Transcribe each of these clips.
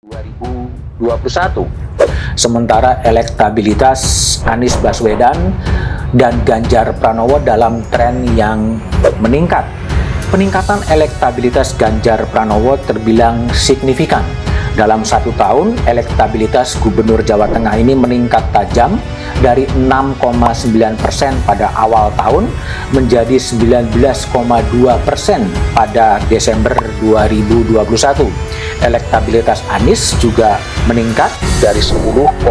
2021. Sementara elektabilitas Anies Baswedan dan Ganjar Pranowo dalam tren yang meningkat. Peningkatan elektabilitas Ganjar Pranowo terbilang signifikan. Dalam 1 tahun, elektabilitas Gubernur Jawa Tengah ini meningkat tajam dari 6,9% pada awal tahun menjadi 19,2% pada Desember 2021. Elektabilitas Anies juga meningkat dari 10,1%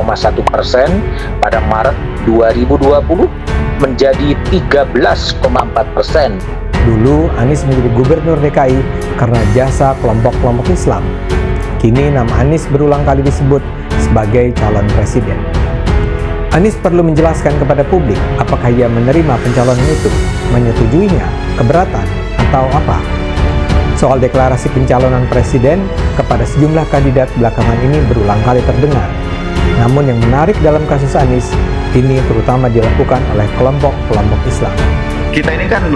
pada Maret 2020 menjadi 13,4%. Dulu Anies menjadi gubernur DKI karena jasa kelompok-kelompok Islam. Kini nama Anies berulang kali disebut sebagai calon presiden. Anies perlu menjelaskan kepada publik apakah ia menerima pencalonan itu, menyetujuinya, keberatan, atau apa. Soal deklarasi pencalonan presiden kepada sejumlah kandidat belakangan ini berulang kali terdengar. Namun yang menarik dalam kasus Anies, ini terutama dilakukan oleh kelompok-kelompok Islam. Kita ini kan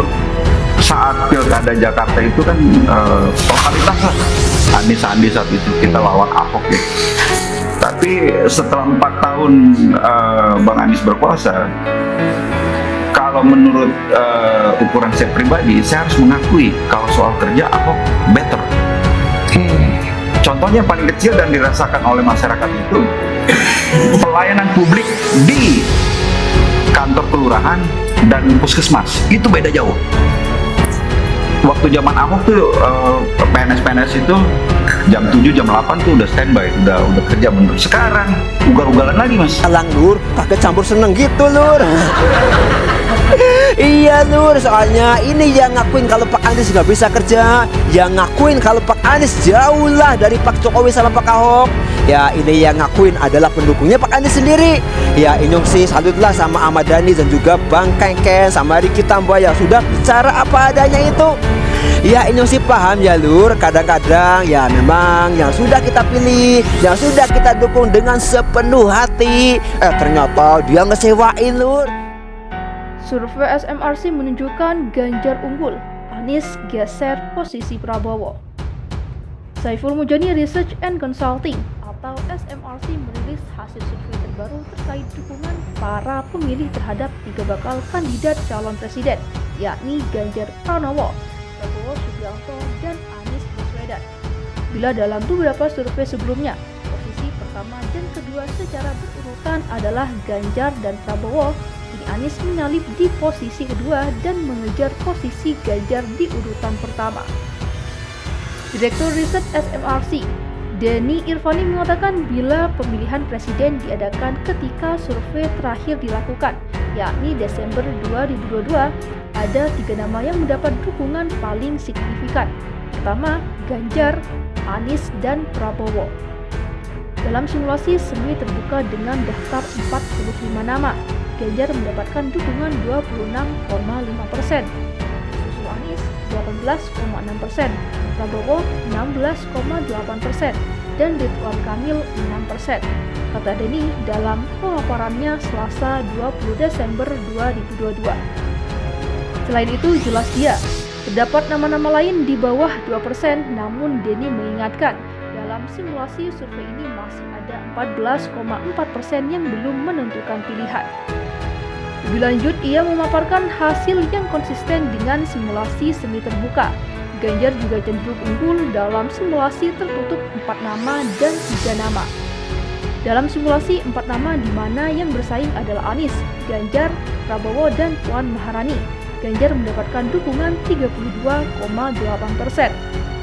saat pilkada Jakarta itu kan totalitas lah Anies Sandi saat itu kita lawan Ahok ya. Tapi setelah 4 tahun Bang Anies berkuasa, kalau menurut ukuran saya pribadi, saya harus mengakui kalau soal kerja Ahok better. Contohnya paling kecil dan dirasakan oleh masyarakat itu pelayanan publik di kantor kelurahan dan puskesmas itu beda jauh. Waktu zaman Ahok tuh PNS itu jam 7 jam 8 tuh udah standby, udah kerja bener. Sekarang ugal-ugalan lagi mas. Alang Lur, kakek campur seneng gitu Lur. Iya Lur, soalnya ini yang ngakuin kalau Pak Anies nggak bisa kerja, yang ngakuin kalau Pak Anies jauh lah dari Pak Jokowi sama Pak Ahok. Ya ini yang ngakuin adalah pendukungnya Pak Anies sendiri. Ya ini sih salutlah sama Ahmad Dhani dan juga Bang Kengken sama Ricky Tambuaya sudah bicara apa adanya itu. Ya ini sih paham ya Lur, kadang-kadang ya memang yang sudah kita pilih, yang sudah kita dukung dengan sepenuh hati, ternyata dia ngecewain Lur. Survei SMRC menunjukkan Ganjar unggul, Anies geser posisi Prabowo. Saiful Mujani Research and Consulting atau SMRC merilis hasil survei terbaru terkait dukungan para pemilih terhadap 3 bakal kandidat calon presiden, yakni Ganjar Pranowo, Prabowo Subianto, dan Anies Baswedan. Bila dalam beberapa survei sebelumnya, posisi pertama dan kedua secara berurutan adalah Ganjar dan Prabowo, kini Anies menyalip di posisi kedua dan mengejar posisi Ganjar di urutan pertama. Direktur Riset SMRC, Denny Irvani mengatakan bila pemilihan presiden diadakan ketika survei terakhir dilakukan, yakni Desember 2022, ada 3 nama yang mendapat dukungan paling signifikan. Pertama, Ganjar, Anies, dan Prabowo. Dalam simulasi semi terbuka dengan daftar 45 nama, Ganjar mendapatkan dukungan 26,5%, susul Anies 18,6%, Prabowo 16,8%, dan Ridwan Kamil 6%, kata Denny dalam pemaparannya Selasa 20 Desember 2022. Selain itu jelas dia, terdapat nama-nama lain di bawah 2%, namun Denny mengingatkan dalam simulasi survei ini masih ada 14,4% yang belum menentukan pilihan. Lebih lanjut, ia memaparkan hasil yang konsisten dengan simulasi semi terbuka. Ganjar juga cenderung unggul dalam simulasi tertutup 4 nama dan 3 nama. Dalam simulasi 4 nama di mana yang bersaing adalah Anies, Ganjar, Prabowo, dan Puan Maharani, Ganjar mendapatkan dukungan 32,8%,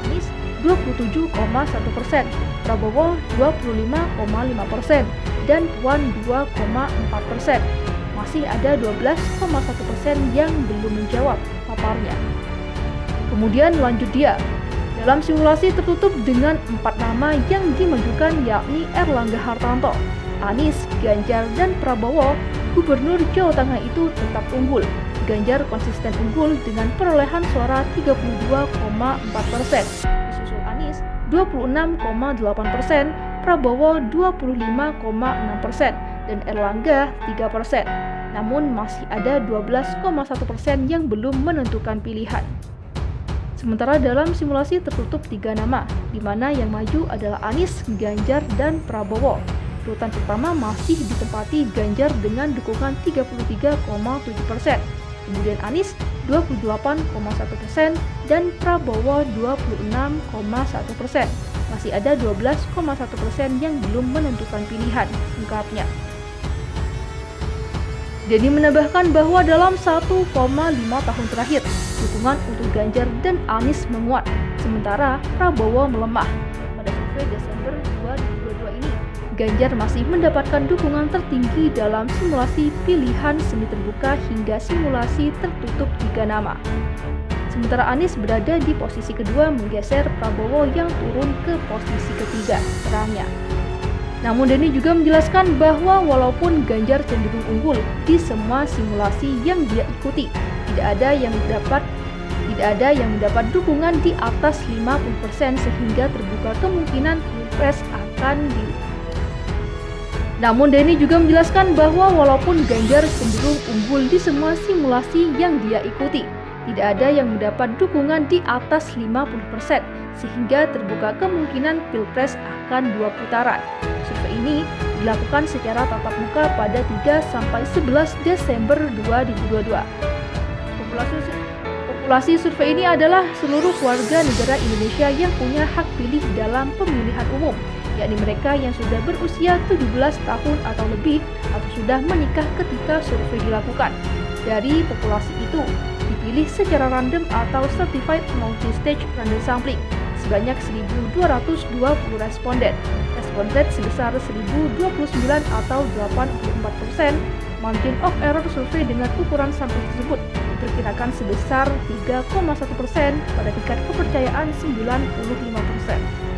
Anies 27,1%, Prabowo 25,5%, dan Puan 2,4%. Masih ada 12,1% yang belum menjawab paparnya. Kemudian lanjut dia, dalam simulasi tertutup dengan 4 nama yang dimajukan yakni Erlangga Hartarto, Anies, Ganjar, dan Prabowo, Gubernur Jawa Tengah itu tetap unggul. Ganjar konsisten unggul dengan perolehan suara 32,4%, disusul Anies 26,8%, Prabowo 25,6%, dan Erlangga 3%. Namun masih ada 12,1% yang belum menentukan pilihan. Sementara dalam simulasi tertutup 3 nama, di mana yang maju adalah Anies, Ganjar, dan Prabowo. Urutan pertama masih ditempati Ganjar dengan dukungan 33,7%, kemudian Anies 28,1% dan Prabowo 26,1%. Masih ada 12,1% yang belum menentukan pilihan, ungkapnya. Denny menambahkan bahwa dalam 1,5 tahun terakhir, dukungan untuk Ganjar dan Anies menguat, sementara Prabowo melemah. Pada survei Desember 2022 ini, Ganjar masih mendapatkan dukungan tertinggi dalam simulasi pilihan semi terbuka hingga simulasi tertutup 3 nama. Sementara Anies berada di posisi kedua menggeser Prabowo yang turun ke posisi ketiga, terangnya. Namun Denny juga menjelaskan bahwa walaupun Ganjar cenderung unggul di semua simulasi yang dia ikuti, tidak ada yang mendapat dukungan di atas 50% sehingga terbuka kemungkinan Pilpres akan Namun Denny juga menjelaskan bahwa walaupun Ganjar cenderung unggul di semua simulasi yang dia ikuti, tidak ada yang mendapat dukungan di atas 50% sehingga terbuka kemungkinan Pilpres akan 2 putaran. Survei ini dilakukan secara tatap muka pada 3-11 Desember 2022. Populasi survei ini adalah seluruh warga negara Indonesia yang punya hak pilih dalam pemilihan umum, yakni mereka yang sudah berusia 17 tahun atau lebih atau sudah menikah ketika survei dilakukan. Dari populasi itu, dipilih secara random atau Certified Multi-Stage Random Sampling sebanyak 1.220 responden. Respon rate sebesar 1.029 atau 84%. Margin of error survei dengan ukuran sampel tersebut diperkirakan sebesar 3,1% pada tingkat kepercayaan 95%.